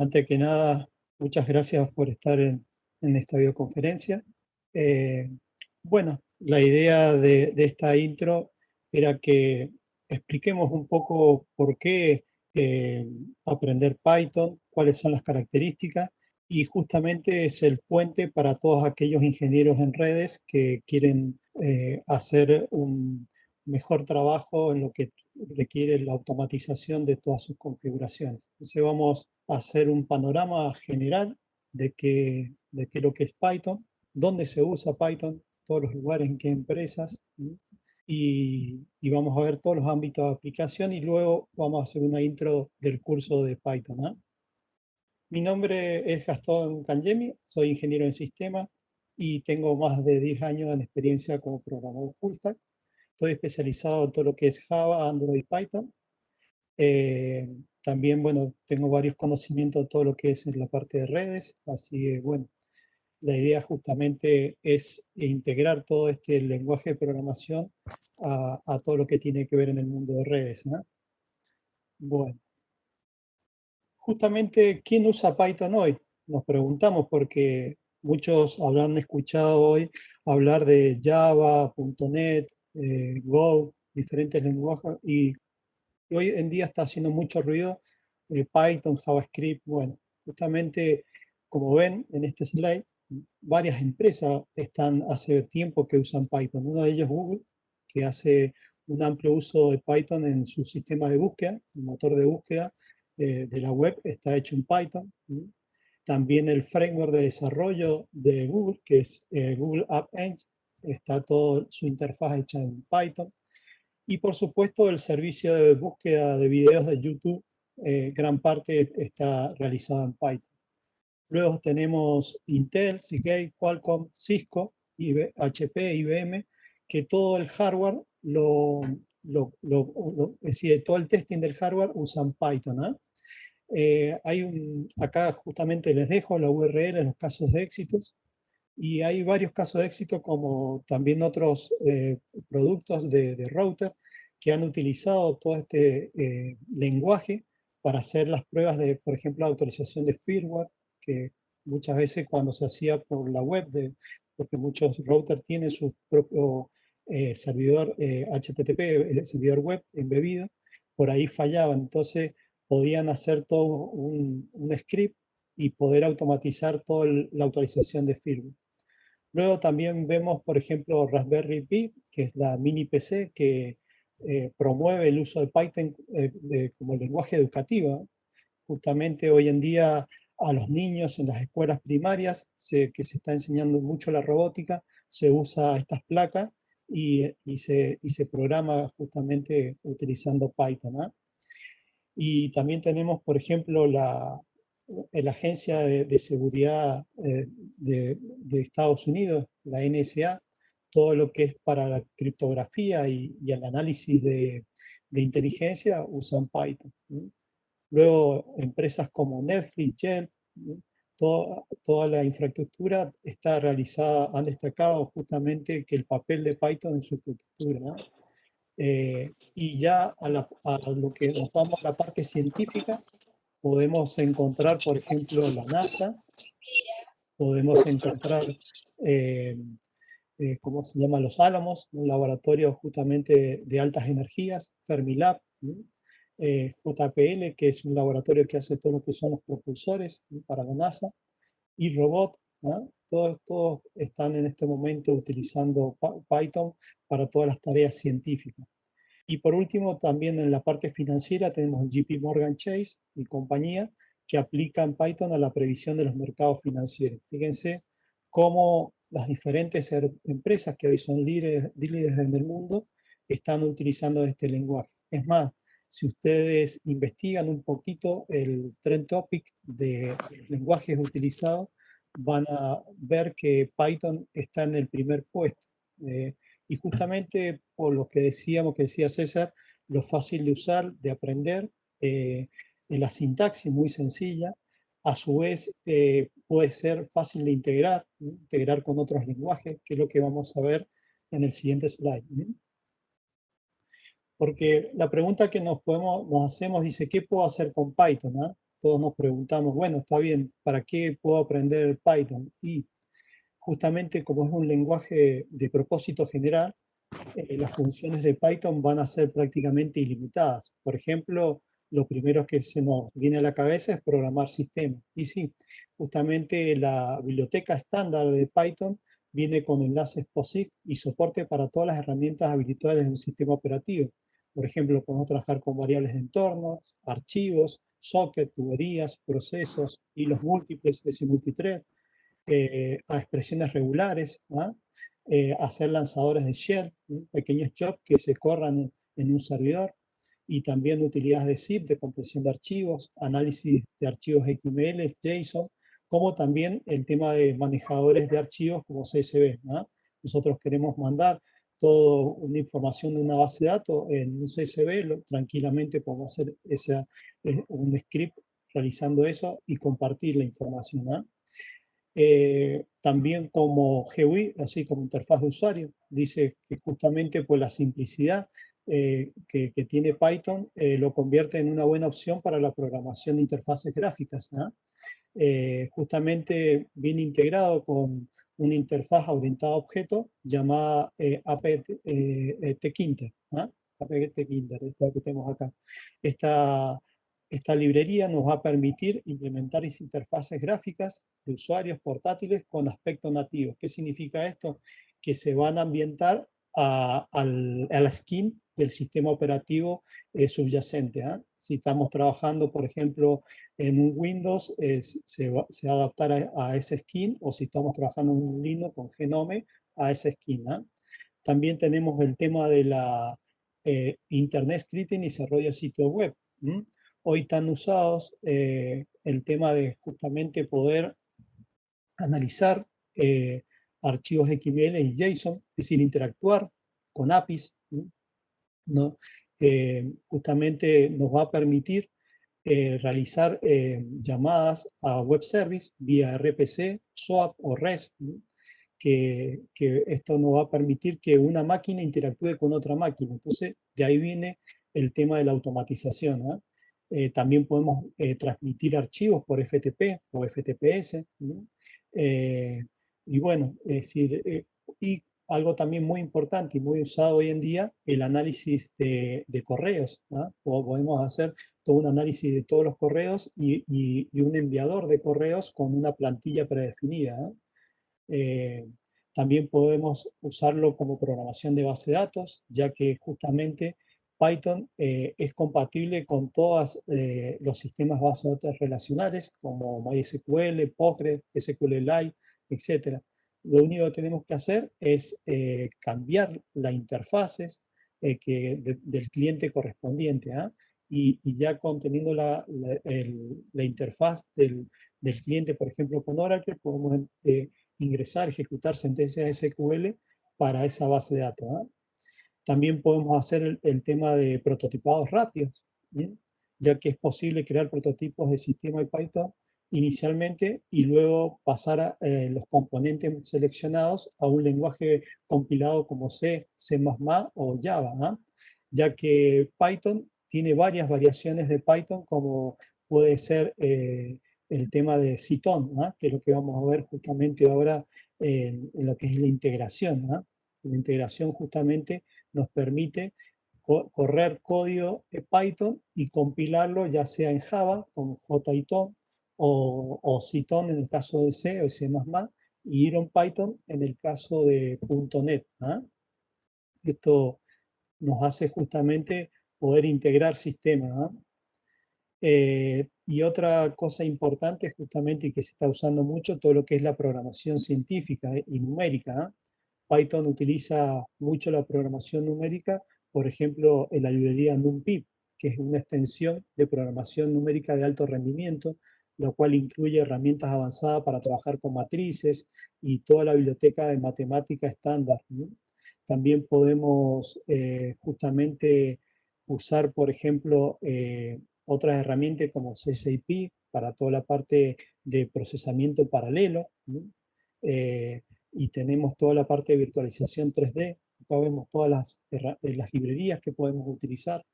Antes que nada, muchas gracias por estar en esta videoconferencia. Eh, bueno, la idea de esta intro era que expliquemos un poco por qué eh, aprender Python, cuáles son las características, y justamente es el puente para todos aquellos ingenieros en redes que quieren hacer un mejor trabajo en lo que requiere la automatización de todas sus configuraciones. Entonces vamos a hacer un panorama general de qué lo que es Python, dónde se usa Python, todos los lugares en qué empresas, y vamos a ver todos los ámbitos de aplicación y luego vamos a hacer una intro del curso de Python, ¿no? Mi nombre es Gastón Cangemi, soy ingeniero en sistemas y tengo más de 10 años en experiencia como programador full stack. Estoy especializado en todo lo que es Java, Android y Python. Eh, También, bueno, tengo varios conocimientos de todo lo que es en la parte de redes, así que, bueno, la idea justamente es integrar todo este lenguaje de programación a todo lo que tiene que ver en el mundo de redes, ¿no? Bueno, justamente, ¿quién usa Python hoy? Nos preguntamos porque muchos habrán escuchado hoy hablar de Java, .NET, Go, diferentes lenguajes, y hoy en día está haciendo mucho ruido Python, JavaScript. Bueno, justamente como ven en este slide, varias empresas están hace tiempo que usan Python. Uno de ellos es Google, que hace un amplio uso de Python en su sistema de búsqueda. El motor de búsqueda de la web está hecho en Python. También el framework de desarrollo de Google, que es Google App Engine, está toda su interfaz hecha en Python. Y por supuesto el servicio de búsqueda de videos de YouTube, gran parte está realizada en Python. Luego tenemos Intel, Seagate, Qualcomm, Cisco, HP, IBM, que todo el hardware, es decir, todo el testing del hardware usan Python, ¿eh? Acá justamente les dejo la URL, los casos de éxitos, y hay varios casos de éxito como también otros productos de router que han utilizado todo este lenguaje para hacer las pruebas de, por ejemplo, autorización de firmware, que muchas veces cuando se hacía por la web, porque muchos routers tienen su propio servidor HTTP, servidor web embebido, por ahí fallaban. Entonces podían hacer todo un script y poder automatizar toda la autorización de firmware. Luego también vemos, por ejemplo, Raspberry Pi, que es la mini PC que promueve el uso de Python como lenguaje educativo. Justamente hoy en día a los niños en las escuelas primarias, que se está enseñando mucho la robótica, se usa estas placas y se programa justamente utilizando Python, ¿no? Y también tenemos, por ejemplo, la Agencia de Seguridad de Estados Unidos, la NSA, todo lo que es para la criptografía y el análisis de inteligencia usan Python. Luego, empresas como Netflix, Shell, toda la infraestructura está realizada, han destacado justamente que el papel de Python en su infraestructura, ¿no? Y ya a lo que nos vamos a la parte científica, podemos encontrar, por ejemplo, la NASA, podemos encontrar, eh, ¿cómo se llama? Los Álamos, un laboratorio justamente de altas energías, Fermilab, JPL, que es un laboratorio que hace todo lo que son los propulsores para la NASA, y Robot, ¿no? Todos están en este momento utilizando Python para todas las tareas científicas. Y por último, también en la parte financiera tenemos JP Morgan Chase y compañía que aplican Python a la previsión de los mercados financieros. Fíjense cómo las diferentes empresas que hoy son líderes en el mundo están utilizando este lenguaje. Es más, si ustedes investigan un poquito el trend topic de los lenguajes utilizados, van a ver que Python está en el primer puesto. Y justamente por lo que decíamos, que decía César, lo fácil de usar, de aprender, la sintaxis muy sencilla, a su vez puede ser fácil de integrar, ¿no? Integrar con otros lenguajes, que es lo que vamos a ver en el siguiente slide, ¿no? Porque la pregunta que nos hacemos dice, ¿qué puedo hacer con Python? ¿No? todos nos preguntamos, bueno, está bien, ¿para qué puedo aprender Python? Y justamente como es un lenguaje de propósito general, las funciones de Python van a ser prácticamente ilimitadas. Por ejemplo, lo primero que se nos viene a la cabeza es programar sistemas. Y sí, justamente la biblioteca estándar de Python viene con enlaces POSIX y soporte para todas las herramientas habilitadas en un sistema operativo. Por ejemplo, podemos trabajar con variables de entornos, archivos, sockets, tuberías, procesos, hilos múltiples, es decir, multithread, a expresiones regulares, ¿ah? Hacer lanzadores de shell, pequeños jobs que se corran en un servidor, y también utilidades de zip, de compresión de archivos, análisis de archivos XML, JSON, como también el tema de manejadores de archivos como CSV, ¿ah? Nosotros queremos mandar toda una información de una base de datos en un CSV, tranquilamente podemos hacer un script realizando eso y compartir la información, ¿ah? También como GUI, así como interfaz de usuario. Dice que justamente por la simplicidad que tiene Python, lo convierte en una buena opción para la programación de interfaces gráficas, ¿ah? Justamente viene integrado con una interfaz orientada a objetos llamada apt-tkinter, ¿ah? apt-tkinter, es la que tenemos acá. Esta librería nos va a permitir implementar interfaces gráficas de usuarios portátiles con aspecto nativo. ¿Qué significa esto? Que se van a ambientar a la skin del sistema operativo subyacente, ¿eh? Si estamos trabajando, por ejemplo, en un Windows, se va a adaptar a ese skin, o si estamos trabajando en un Linux con Genome, a esa skin, ¿eh? También tenemos el tema de la Internet Scripting y desarrollo de sitios web. Hoy están usados el tema de justamente poder analizar archivos XML y JSON, es decir, interactuar con APIs, ¿no? Justamente nos va a permitir realizar llamadas a web service vía RPC, SOAP o REST, ¿no? Que esto nos va a permitir que una máquina interactúe con otra máquina. Entonces, de ahí viene el tema de la automatización, ¿eh? También podemos transmitir archivos por FTP o FTPS, ¿no? Eh, y bueno, es decir, y algo también muy importante y muy usado hoy en día, el análisis de correos, ¿ah? Podemos hacer todo un análisis de todos los correos y un enviador de correos con una plantilla predefinida, ¿eh? Eh, También podemos usarlo como programación de base de datos, ya que justamente Python es compatible con todos los sistemas base de datos relacionales, como MySQL, Postgres, SQLite, etc. Lo único que tenemos que hacer es cambiar las interfaces del cliente correspondiente, ¿eh? Y ya conteniendo la interfaz del cliente, por ejemplo, con Oracle, podemos ingresar, ejecutar sentencias SQL para esa base de datos, ¿eh? También podemos hacer el tema de prototipados rápidos, ¿sí? Ya que es posible crear prototipos de sistema de Python inicialmente y luego pasar a, los componentes seleccionados a un lenguaje compilado como C, C++ o Java, ¿eh? Ya que Python tiene varias variaciones de Python, como puede ser el tema de Cython, ¿eh? Que es lo que vamos a ver justamente ahora en lo que es la integración, ¿eh? La integración justamente nos permite correr código de Python y compilarlo ya sea en Java con JITON o Cython en el caso de C o C++, y IronPython en el caso de .NET, ¿eh? Esto nos hace justamente poder integrar sistemas, ¿eh? Y otra cosa importante justamente y que se está usando mucho, todo lo que es la programación científica y numérica, ¿eh? Python utiliza mucho la programación numérica, por ejemplo, en la librería NumPy, que es una extensión de programación numérica de alto rendimiento, lo cual incluye herramientas avanzadas para trabajar con matrices y toda la biblioteca de matemática estándar, ¿no? También podemos justamente usar, por ejemplo, otras herramientas como CSIP para toda la parte de procesamiento paralelo, ¿no? Y tenemos toda la parte de virtualización 3D. Acá vemos todas las librerías que podemos utilizar.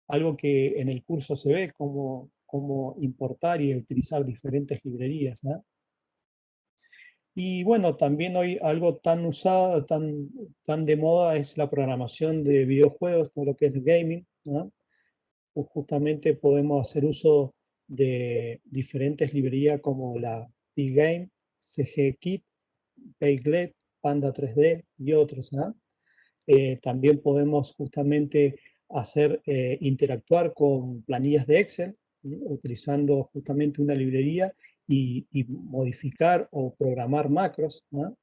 Algo que en el curso se ve, como cómo importar y utilizar diferentes librerías, ¿ah? Y bueno, también hoy algo tan usado, tan de moda es la programación de videojuegos, todo lo que es gaming, ¿no? Pues justamente podemos hacer uso de diferentes librerías como la Pgame, CGKit, Paylet, Panda 3D y otros, ¿no? También podemos justamente interactuar con planillas de Excel, ¿sí? Utilizando justamente una librería y modificar o programar macros, ¿no?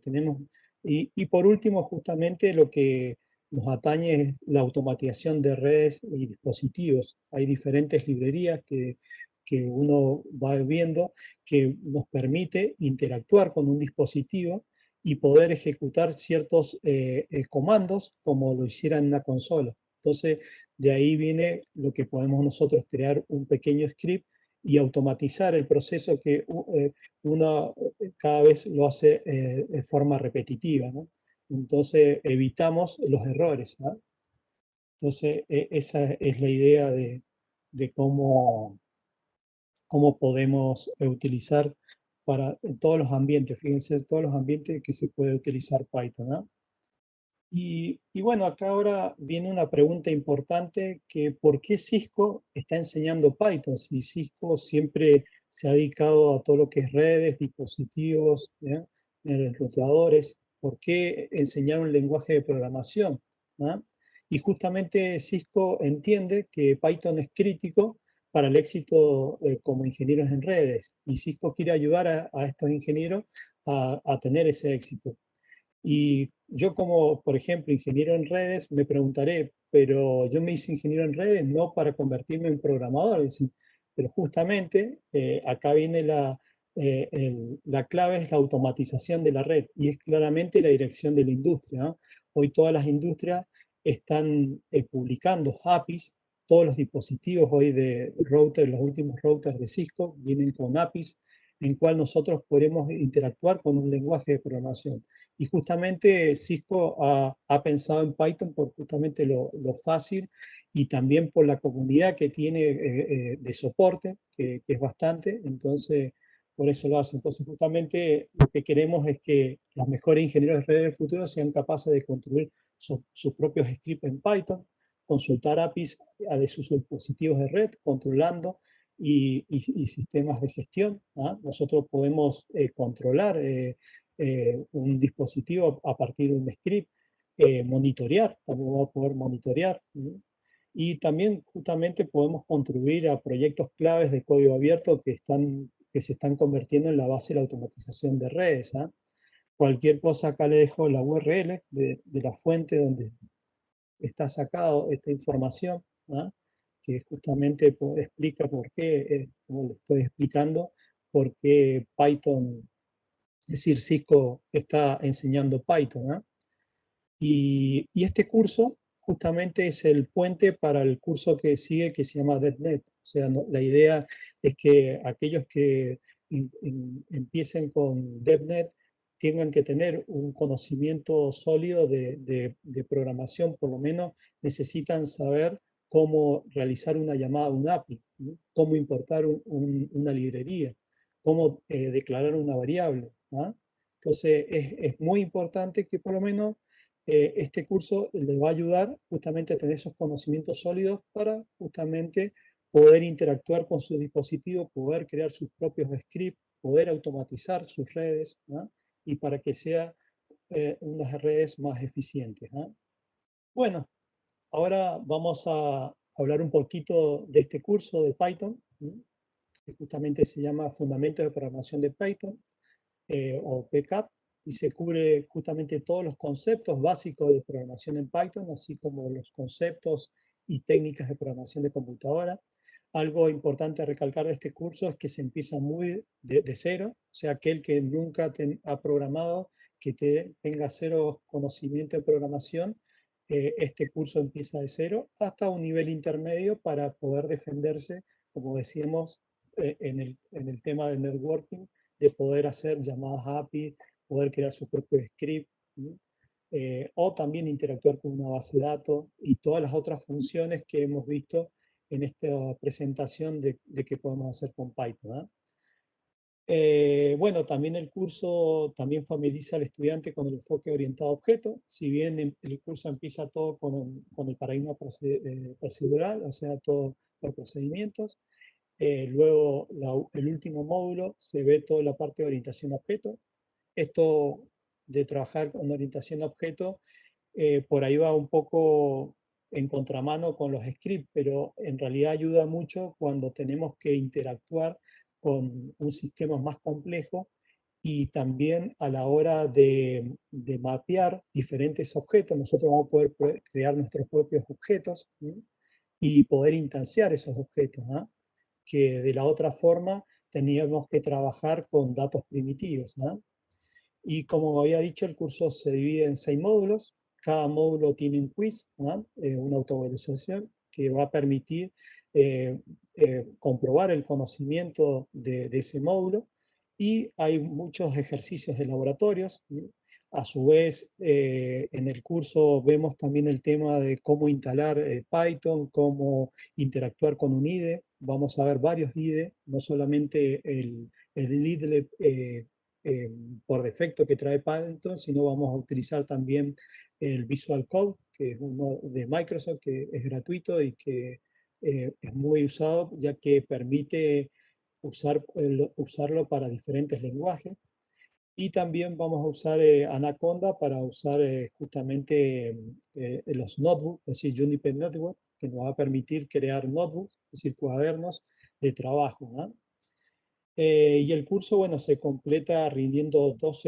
Tenemos, y por último, justamente lo que nos atañe es la automatización de redes y dispositivos. Hay diferentes librerías que uno va viendo que nos permite interactuar con un dispositivo y poder ejecutar ciertos comandos como lo hiciera en una consola. Entonces, de ahí viene lo que podemos nosotros crear un pequeño script y automatizar el proceso que uno cada vez lo hace de forma repetitiva, ¿no? Entonces, evitamos los errores, ¿no? Entonces, esa es la idea de cómo podemos utilizar para en todos los ambientes, fíjense, todos los ambientes que se puede utilizar Python, ¿no? Y bueno, acá ahora viene una pregunta importante que ¿por qué Cisco está enseñando Python? Si Cisco siempre se ha dedicado a todo lo que es redes, dispositivos, ¿ya? Routadores, ¿por qué enseñar un lenguaje de programación? ¿Ah? Y justamente Cisco entiende que Python es crítico para el éxito como ingenieros en redes y Cisco quiere ayudar a estos ingenieros a tener ese éxito. Y yo como, por ejemplo, ingeniero en redes, me preguntaré, pero yo me hice ingeniero en redes no para convertirme en programador, es decir, pero justamente acá viene la clave, es la automatización de la red y es claramente la dirección de la industria, ¿no? Hoy todas las industrias están publicando APIs, todos los dispositivos hoy de router, los últimos routers de Cisco vienen con APIs en cual nosotros podemos interactuar con un lenguaje de programación. Y justamente Cisco ha pensado en Python por justamente lo fácil y también por la comunidad que tiene de soporte, que es bastante, entonces por eso lo hace. Entonces justamente lo que queremos es que los mejores ingenieros de redes del futuro sean capaces de construir sus propios scripts en Python, consultar APIs de sus dispositivos de red, controlando y sistemas de gestión, ¿ah? Nosotros podemos controlar un dispositivo a partir de un script, monitorear, también vamos a poder monitorear. ¿No? Y también justamente podemos contribuir a proyectos claves de código abierto que se están convirtiendo en la base de la automatización de redes. ¿Ah? Cualquier cosa, acá le dejo la URL de la fuente donde está sacado esta información, ¿ah? Que justamente explica por qué, como le estoy explicando, por qué Python, es decir, Cisco está enseñando Python, ¿ah? Y este curso justamente es el puente para el curso que sigue, que se llama DevNet. O sea, la idea es que aquellos que empiecen con DevNet tengan que tener un conocimiento sólido de programación, por lo menos necesitan saber cómo realizar una llamada a un API, ¿no? Cómo importar una librería, cómo declarar una variable, ¿ah? Entonces, es muy importante que por lo menos este curso les va a ayudar justamente a tener esos conocimientos sólidos para justamente poder interactuar con su dispositivo, poder crear sus propios scripts, poder automatizar sus redes, ¿no? Y para que sea unas redes más eficientes, ¿no? Bueno, ahora vamos a hablar un poquito de este curso de Python, ¿no? Que justamente se llama Fundamentos de Programación de Python o PCAP, y se cubre justamente todos los conceptos básicos de programación en Python, así como los conceptos y técnicas de programación de computadora. Algo importante a recalcar de este curso es que se empieza muy de cero, o sea, aquel que nunca ha programado, que tenga cero conocimiento de programación, este curso empieza de cero hasta un nivel intermedio para poder defenderse, como decíamos, en el tema de networking, de poder hacer llamadas API, poder crear su propio script, ¿no? O también interactuar con una base de datos y todas las otras funciones que hemos visto en esta presentación de qué podemos hacer con Python, ¿ah? Bueno, también el curso también familiariza al estudiante con el enfoque orientado a objetos. Si bien el curso empieza todo con el paradigma procedural, o sea, todo por procedimientos, luego el último módulo se ve toda la parte de orientación a objetos. Esto de trabajar con orientación a objetos, por ahí va un poco en contramano con los scripts, pero en realidad ayuda mucho cuando tenemos que interactuar con un sistema más complejo y también a la hora de mapear diferentes objetos. Nosotros vamos a poder crear nuestros propios objetos, ¿sí? Y poder instanciar esos objetos, ¿ah? Que de la otra forma teníamos que trabajar con datos primitivos, ¿ah? Y como había dicho, el curso se divide en 6 módulos. Cada módulo tiene un quiz, ¿no? Una autoevaluación que va a permitir eh, comprobar el conocimiento de ese módulo. Y hay muchos ejercicios de laboratorios, ¿sí? A su vez, en el curso vemos también el tema de cómo instalar Python, cómo interactuar con un IDE. Vamos a ver varios IDE, no solamente el IDE eh, por defecto que trae Python, sino vamos a utilizar también el Visual Code, que es uno de Microsoft, que es gratuito y que es muy usado, ya que permite usarlo para diferentes lenguajes. Y también vamos a usar Anaconda para usar justamente los notebooks, es decir, Juniper Notebook, que nos va a permitir crear notebooks, es decir, cuadernos de trabajo, ¿no? Y el curso, bueno, se completa rindiendo dos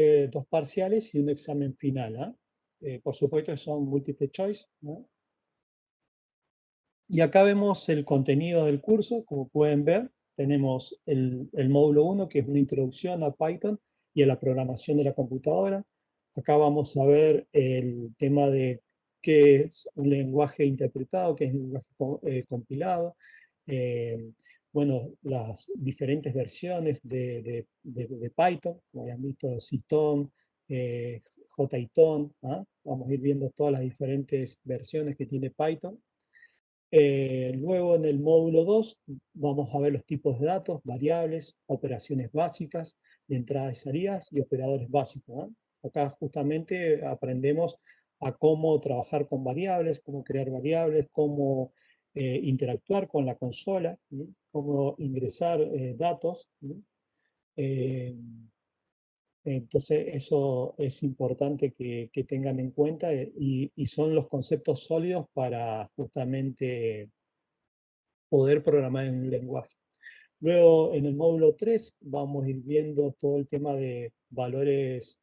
parciales y un examen final, ¿ah? Por supuesto, son múltiple choice, ¿no? Y acá vemos el contenido del curso. Como pueden ver, tenemos el módulo 1, que es una introducción a Python y a la programación de la computadora. Acá vamos a ver el tema de qué es un lenguaje interpretado, qué es un lenguaje compilado. Eh, bueno, las diferentes versiones de Python, como ya han visto, Cython, JIthon, ¿ah? Vamos a ir viendo todas las diferentes versiones que tiene Python. Luego en el módulo 2 vamos a ver los tipos de datos, variables, operaciones básicas de entradas y salidas y operadores básicos, ¿no? Acá justamente aprendemos a cómo trabajar con variables, cómo crear variables, cómo interactuar con la consola, ¿sí? Cómo ingresar datos, ¿sí? Eh, entonces, eso es importante que tengan en cuenta y son los conceptos sólidos para justamente poder programar en un lenguaje. Luego, en el módulo 3 vamos a ir viendo todo el tema de valores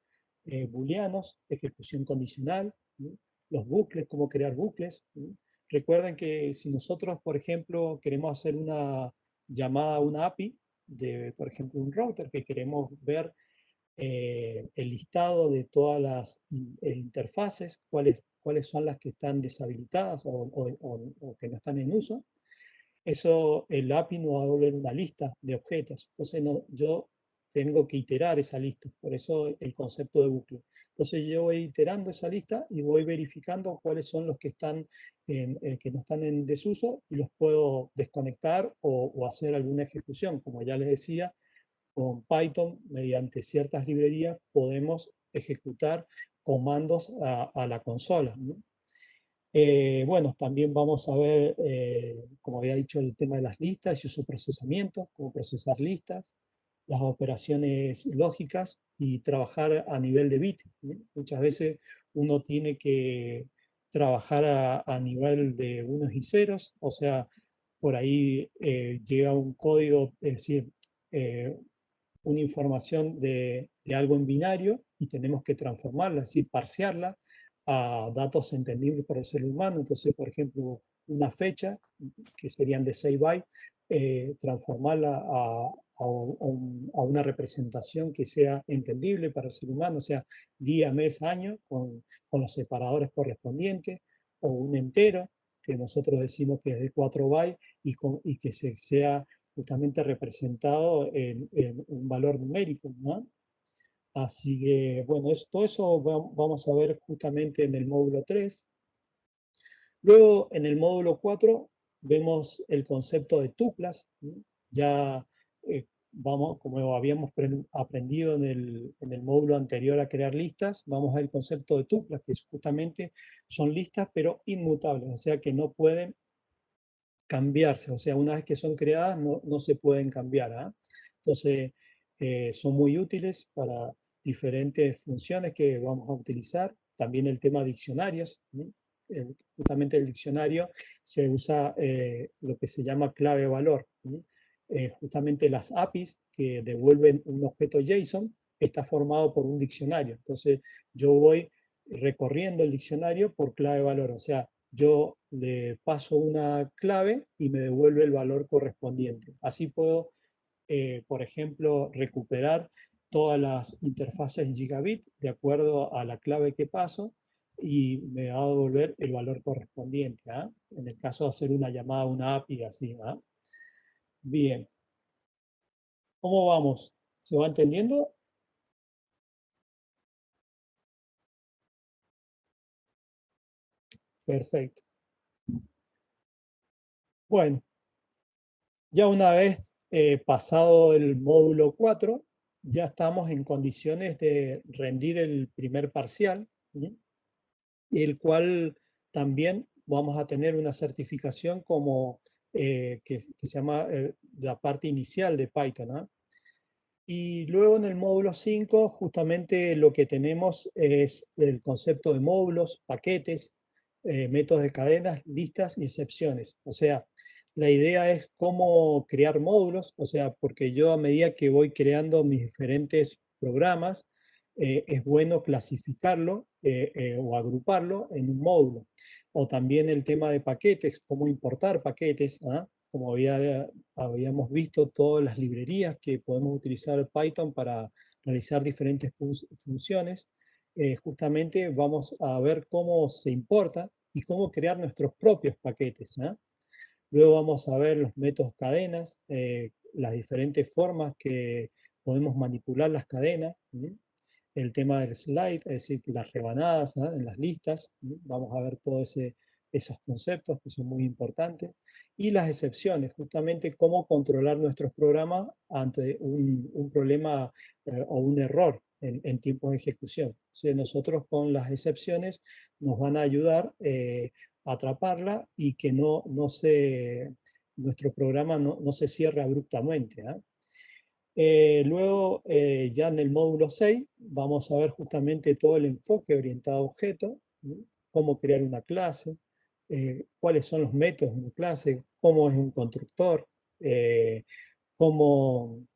booleanos, ejecución condicional, ¿sí? Los bucles, cómo crear bucles, ¿sí? Recuerden que si nosotros, por ejemplo, queremos hacer una llamada a una API de, por ejemplo, un router, que queremos ver el listado de todas las interfaces, cuáles son las que están deshabilitadas o que no están en uso, eso el API nos va a devolver una lista de objetos. Entonces yo tengo que iterar esa lista, por eso el concepto de bucle. Entonces yo voy iterando esa lista y voy verificando cuáles son los que, que no están en desuso y los puedo desconectar o hacer alguna ejecución. Como ya les decía, con Python, mediante ciertas librerías, podemos ejecutar comandos a la consola, ¿no? Bueno, también vamos a ver, como había dicho, el tema de las listas y su procesamiento, cómo procesar listas, las operaciones lógicas y trabajar a nivel de bit, ¿no? Muchas veces uno tiene que trabajar a nivel de unos y ceros, o sea, por ahí llega un código, es decir, eh, una información de algo en binario y tenemos que transformarla, es decir, parsearla a datos entendibles para el ser humano. Entonces, por ejemplo, una fecha, que serían de 6 bytes, transformarla a una representación que sea entendible para el ser humano, o sea, día, mes, año, con los separadores correspondientes, o un entero, que nosotros decimos que es de 4 bytes y que sea justamente representado en un valor numérico, ¿no? Así que, bueno, todo eso vamos a ver justamente en el módulo 3. Luego, en el módulo 4, vemos el concepto de tuplas. Ya vamos, como habíamos aprendido en el módulo anterior a crear listas, vamos al concepto de tuplas, que justamente son listas pero inmutables, o sea que no pueden cambiarse, o sea, una vez que son creadas no se pueden cambiar. ¿Ah? Entonces, son muy útiles para diferentes funciones que vamos a utilizar. También el tema diccionarios. Justamente el diccionario se usa lo que se llama clave-valor. Justamente las APIs que devuelven un objeto JSON está formado por un diccionario. Entonces, yo voy recorriendo el diccionario por clave-valor, o sea, yo le paso una clave y me devuelve el valor correspondiente. Así puedo, por ejemplo, recuperar todas las interfaces en gigabit de acuerdo a la clave que paso y me va a devolver el valor correspondiente. ¿Ah? En el caso de hacer una llamada a una API así. ¿Ah? Bien, ¿cómo vamos? ¿Se va entendiendo? Perfecto. Bueno, ya una vez pasado el módulo 4, ya estamos en condiciones de rendir el primer parcial, ¿sí? El cual también vamos a tener una certificación como que se llama la parte inicial de Python. ¿Ah? Y luego en el módulo 5 justamente lo que tenemos es el concepto de módulos, paquetes, métodos de cadenas, listas y excepciones. O sea, la idea es cómo crear módulos, o sea, porque yo a medida que voy creando mis diferentes programas, es bueno clasificarlo o agruparlo en un módulo. O también el tema de paquetes, cómo importar paquetes. ¿Ah? Como habíamos visto, todas las librerías que podemos utilizar Python para realizar diferentes funciones. Justamente vamos a ver cómo se importa y cómo crear nuestros propios paquetes. ¿Ah? Luego vamos a ver los métodos cadenas, las diferentes formas que podemos manipular las cadenas. El tema del slide, es decir, las rebanadas, ¿no? En las listas. Vamos a ver todos esos conceptos que son muy importantes. Y las excepciones, justamente cómo controlar nuestros programas ante un problema o un error en tiempos de ejecución. O sea, nosotros con las excepciones nos van a ayudar a atraparla y que nuestro programa no se cierre abruptamente. ¿Ah? Luego, ya en el módulo 6, vamos a ver justamente todo el enfoque orientado a objetos, ¿sí? Cómo crear una clase, cuáles son los métodos de una clase, cómo es un constructor, cómo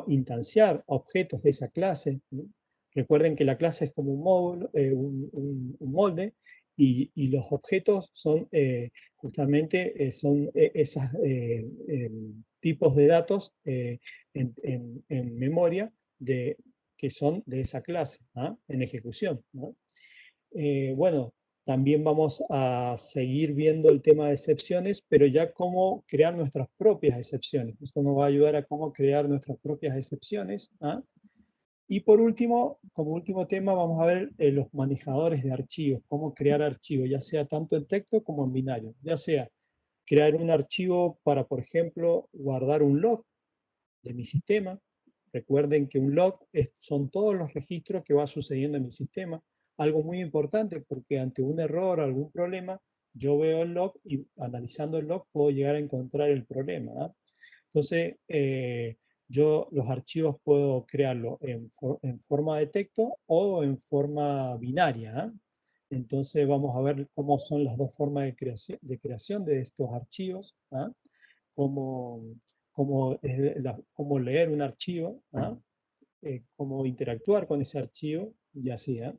instanciar objetos de esa clase. ¿Sí? Recuerden que la clase es como un módulo, un molde, y los objetos son justamente esos tipos de datos en memoria que son de esa clase, ¿ah? En ejecución. ¿No? Bueno, también vamos a seguir viendo el tema de excepciones, pero ya cómo crear nuestras propias excepciones. Esto nos va a ayudar a cómo crear nuestras propias excepciones. ¿Ah? Y por último, como último tema, vamos a ver los manejadores de archivos, cómo crear archivos, ya sea tanto en texto como en binario, ya sea crear un archivo para, por ejemplo, guardar un log de mi sistema. Recuerden que un log son todos los registros que va sucediendo en mi sistema. Algo muy importante porque ante un error o algún problema, yo veo el log y analizando el log puedo llegar a encontrar el problema. ¿Ah? Entonces, yo los archivos puedo crearlo en forma de texto o en forma binaria. ¿Ah? Entonces vamos a ver cómo son las dos formas de creación de estos archivos. ¿Ah? Cómo, cómo leer un archivo, ¿ah? Cómo interactuar con ese archivo y así. ¿Ah?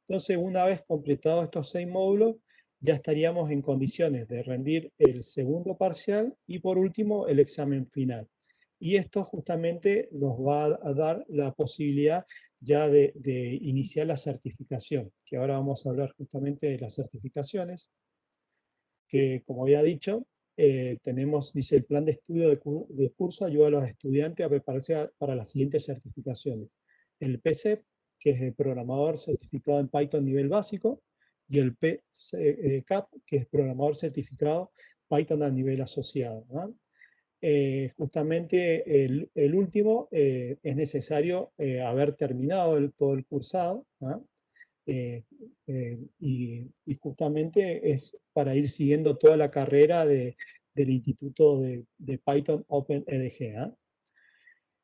Entonces, una vez completados estos 6 módulos, ya estaríamos en condiciones de rendir el segundo parcial y por último el examen final. Y esto justamente nos va a dar la posibilidad ya de iniciar la certificación, que ahora vamos a hablar justamente de las certificaciones, que como había dicho, tenemos, dice, el plan de estudio de curso ayuda a los estudiantes a prepararse para las siguientes certificaciones. El PCEP, que es el programador certificado en Python nivel básico, y el PCAP, que es programador certificado Python a nivel asociado, ¿no? Justamente el último es necesario haber terminado todo el cursado, ¿no? Y justamente es para ir siguiendo toda la carrera del Instituto de Python OpenEDG, ¿ah?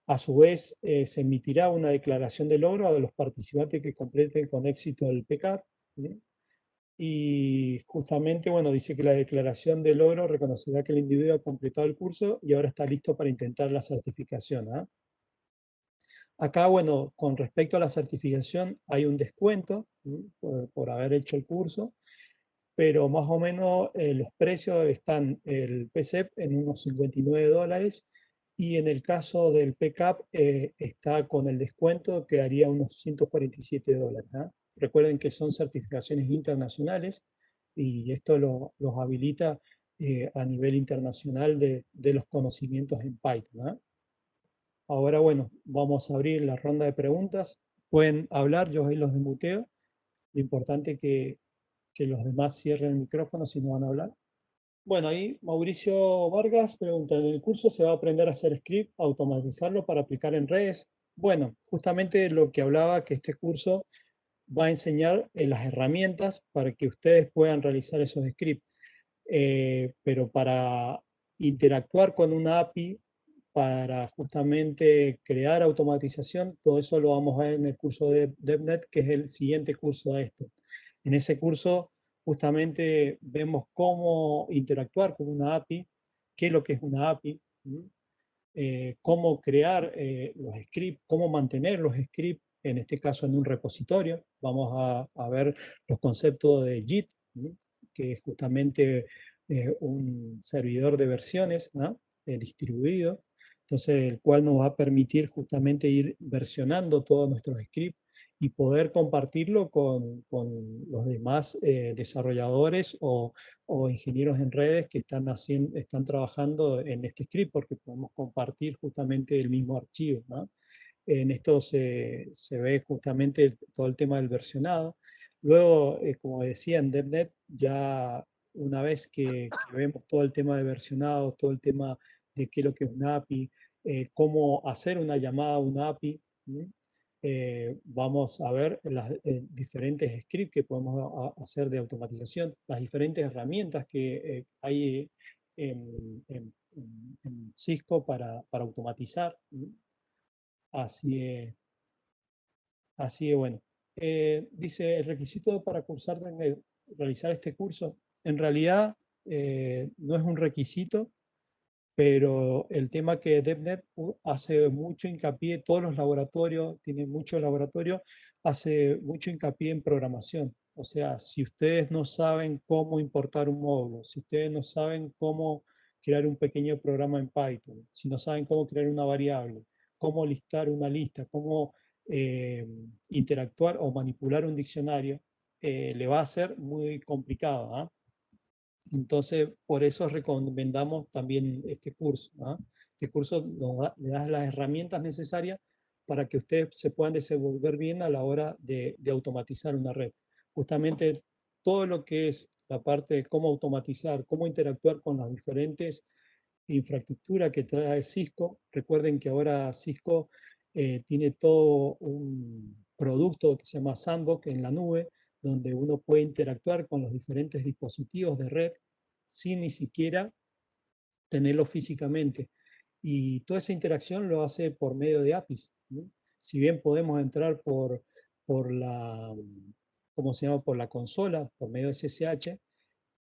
A su vez, se emitirá una declaración de logro a los participantes que completen con éxito el PCAP, ¿sí? Y justamente, bueno, dice que la declaración de logro reconocerá que el individuo ha completado el curso y ahora está listo para intentar la certificación, ¿ah? Acá, bueno, con respecto a la certificación, hay un descuento, ¿sí? Por haber hecho el curso, pero más o menos los precios están, el PCEP en unos $59 y en el caso del PCAP está con el descuento que haría unos $147, ¿ah? Recuerden que son certificaciones internacionales y esto los habilita a nivel internacional de los conocimientos en Python, ¿ah? Ahora, bueno, vamos a abrir la ronda de preguntas. Pueden hablar, yo ahí los desmuteo. Lo importante es que los demás cierren el micrófono si no van a hablar. Bueno, ahí Mauricio Vargas pregunta, ¿en el curso se va a aprender a hacer script, automatizarlo para aplicar en redes? Bueno, justamente lo que hablaba, que este curso va a enseñar las herramientas para que ustedes puedan realizar esos scripts. Pero para interactuar con una API, para justamente crear automatización, todo eso lo vamos a ver en el curso de DevNet, que es el siguiente curso a esto. En ese curso justamente vemos cómo interactuar con una API, qué es lo que es una API, cómo crear los scripts, cómo mantener los scripts, en este caso en un repositorio. Vamos a ver los conceptos de Git, que es justamente un servidor de versiones, ¿no? Distribuido, entonces el cual nos va a permitir justamente ir versionando todos nuestros scripts y poder compartirlo con los demás desarrolladores o ingenieros en redes que están trabajando en este script, porque podemos compartir justamente el mismo archivo, ¿no? En esto se ve justamente todo el tema del versionado. Luego, como decía, en DevNet, ya una vez que vemos todo el tema de versionado, todo el tema de qué es lo que es una API, cómo hacer una llamada a una API, vamos a ver las diferentes scripts que podemos hacer de automatización, las diferentes herramientas que hay en Cisco para automatizar. Así es, así es, bueno. Dice, el requisito para realizar este curso, en realidad no es un requisito, pero el tema que DevNet hace mucho hincapié, todos los laboratorios, tiene muchos laboratorios, hace mucho hincapié en programación. O sea, si ustedes no saben cómo importar un módulo, si ustedes no saben cómo crear un pequeño programa en Python, si no saben cómo crear una variable, cómo listar una lista, cómo interactuar o manipular un diccionario, le va a ser muy complicado, ¿ah? Entonces, por eso recomendamos también este curso, ¿no? Este curso le da las herramientas necesarias para que ustedes se puedan desenvolver bien a la hora de automatizar una red. Justamente todo lo que es la parte de cómo automatizar, cómo interactuar con las diferentes infraestructuras que trae Cisco. Recuerden que ahora Cisco tiene todo un producto que se llama Sandbox en la nube, donde uno puede interactuar con los diferentes dispositivos de red sin ni siquiera tenerlo físicamente. Y toda esa interacción lo hace por medio de APIs, ¿no? Si bien podemos entrar por la, ¿cómo se llama? Por la consola, por medio de SSH,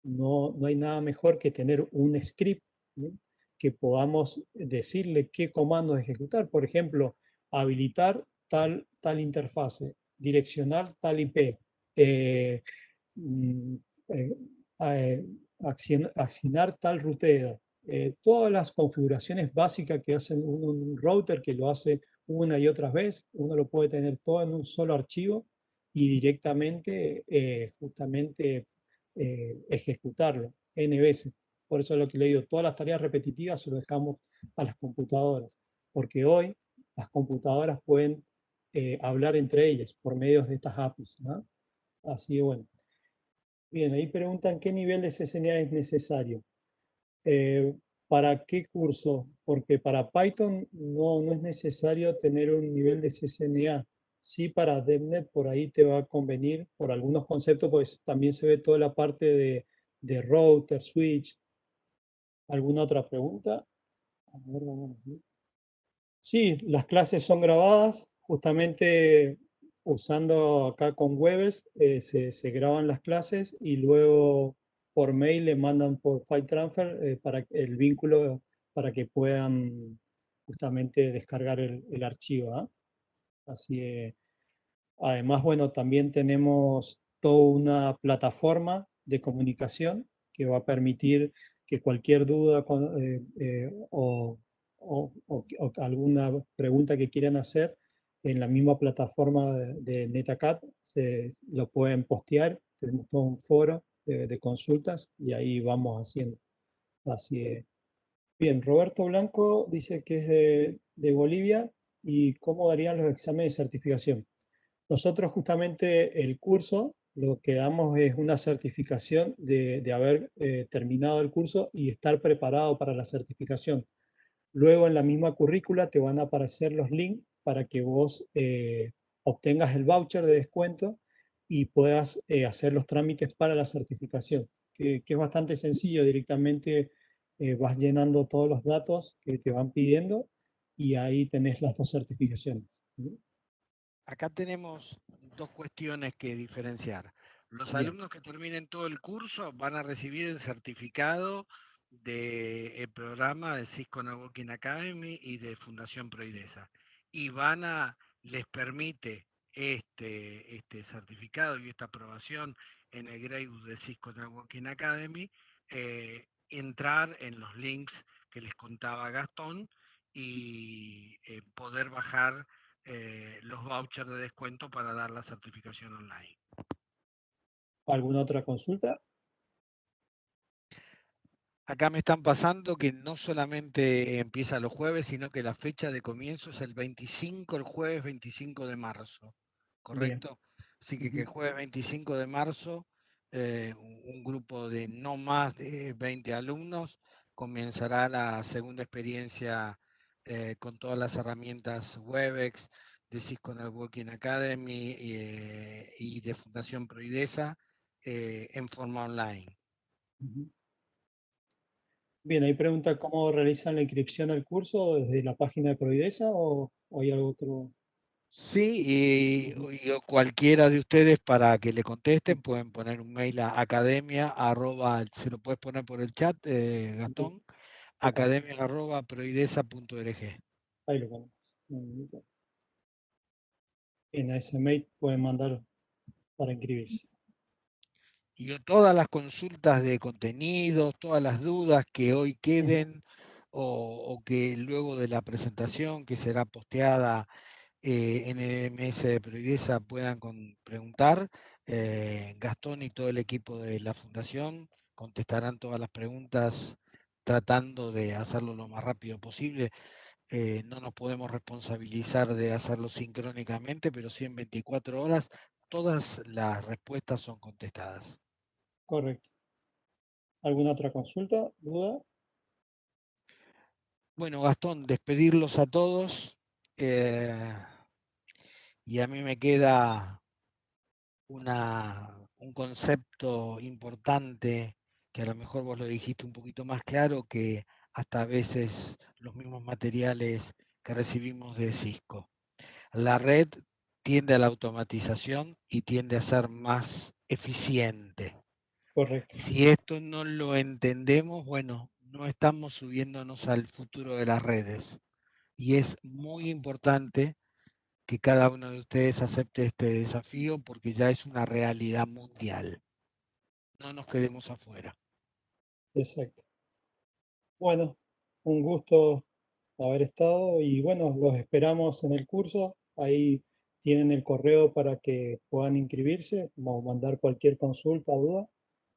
no hay nada mejor que tener un script, ¿no? Que podamos decirle qué comandos ejecutar. Por ejemplo, habilitar tal interfase, direccionar tal IP, eh, mm, eh, eh, accionar tal ruteo. Todas las configuraciones básicas que hacen un router, que lo hace una y otra vez, uno lo puede tener todo en un solo archivo y directamente, justamente, ejecutarlo N veces. Por eso es lo que le digo, todas las tareas repetitivas se lo dejamos a las computadoras, porque hoy las computadoras pueden hablar entre ellas por medio de estas APIs, ¿no? Así que bueno. Bien, ahí preguntan qué nivel de CCNA es necesario. Eh, ¿Para qué curso? Porque para Python no es necesario tener un nivel de CCNA. Sí, para DevNet por ahí te va a convenir por algunos conceptos, pues también se ve toda la parte de router, switch. ¿Alguna otra pregunta? A ver, vamos a ver. Sí, las clases son grabadas, justamente usando acá con Webex, se graban las clases y luego por mail le mandan por file transfer para el vínculo para que puedan justamente descargar el archivo. ¿Ah? Así además, bueno, también tenemos toda una plataforma de comunicación que va a permitir que cualquier duda o alguna pregunta que quieran hacer en la misma plataforma de NetAcad lo pueden postear. Tenemos todo un foro de consultas y ahí vamos haciendo. Así es. Bien, Roberto Blanco dice que es de Bolivia y cómo darían los exámenes de certificación. Nosotros justamente el curso lo que damos es una certificación de haber terminado el curso y estar preparado para la certificación. Luego en la misma currícula te van a aparecer los links para que vos obtengas el voucher de descuento y puedas hacer los trámites para la certificación, que es bastante sencillo. Directamente vas llenando todos los datos que te van pidiendo y ahí tenés las dos certificaciones. Acá tenemos dos cuestiones que diferenciar. Los Bien. alumnos que terminen todo el curso van a recibir el certificado del programa de Cisco Networking Academy y de Fundación Proidesa. Y les permite este certificado y esta aprobación en el Greyhound de Cisco Networking Academy, entrar en los links que les contaba Gastón y poder bajar los vouchers de descuento para dar la certificación online. ¿Alguna otra consulta? Acá me están pasando que no solamente empieza los jueves, sino que la fecha de comienzo es el 25, el jueves 25 de marzo, Bien. ¿correcto? Así que el Ujú, jueves 25 de marzo, un grupo de no más de 20 alumnos comenzará la segunda experiencia con todas las herramientas Webex, de Cisco Networking Academy y de Fundación Proidesa en forma online. ujú. Bien, ahí pregunta cómo realizan la inscripción al curso desde la página de Providesa o hay algo otro. Sí, Ujú, cualquiera de ustedes para que le contesten pueden poner un mail a academia arroba, se lo puedes poner por el chat, ujú. Gastón, Acá, academia arroba proidesa.org. ahí lo ponemos. Un minuto. Bien, a ese mail pueden mandar para inscribirse. Y todas las consultas de contenidos, todas las dudas que hoy Ujú, queden o que luego de la presentación que será posteada en el MS de Providesa puedan preguntar. Gastón y todo el equipo de la Fundación contestarán todas las preguntas tratando de hacerlo lo más rápido posible. No nos podemos responsabilizar de hacerlo sincrónicamente, pero sí en 24 horas todas las respuestas son contestadas. correcto. ¿Alguna otra consulta? ¿Duda? Bueno, Gastón, despedirlos a todos eh, y a mí me queda un concepto importante que a lo mejor vos lo dijiste un poquito más claro, que hasta a veces los mismos materiales que recibimos de Cisco. La red tiende a la automatización y tiende a ser más eficiente. Correcto. Si esto no lo entendemos, bueno, no estamos subiéndonos al futuro de las redes. Y es muy importante que cada uno de ustedes acepte este desafío porque ya es una realidad mundial. No nos quedemos afuera. Exacto. Bueno, un gusto haber estado y bueno, los esperamos en el curso. Ahí tienen el correo para que puedan inscribirse o mandar cualquier consulta o duda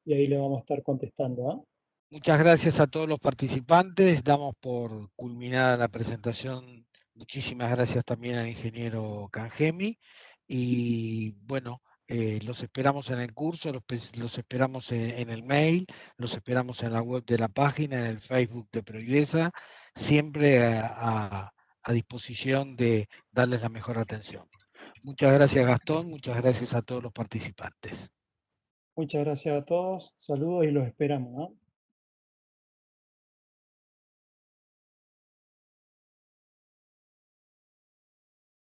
y ahí le vamos a estar contestando. ¿Ah? Muchas gracias a todos los participantes. Damos por culminada la presentación. Muchísimas gracias también al ingeniero Cangemi. Y bueno, Los esperamos en el curso, los esperamos en el mail, los esperamos en la web de la página, en el Facebook de Proivesa, siempre a disposición de darles la mejor atención. Muchas gracias, Gastón, muchas gracias a todos los participantes. Muchas gracias a todos, saludos y los esperamos, ¿no?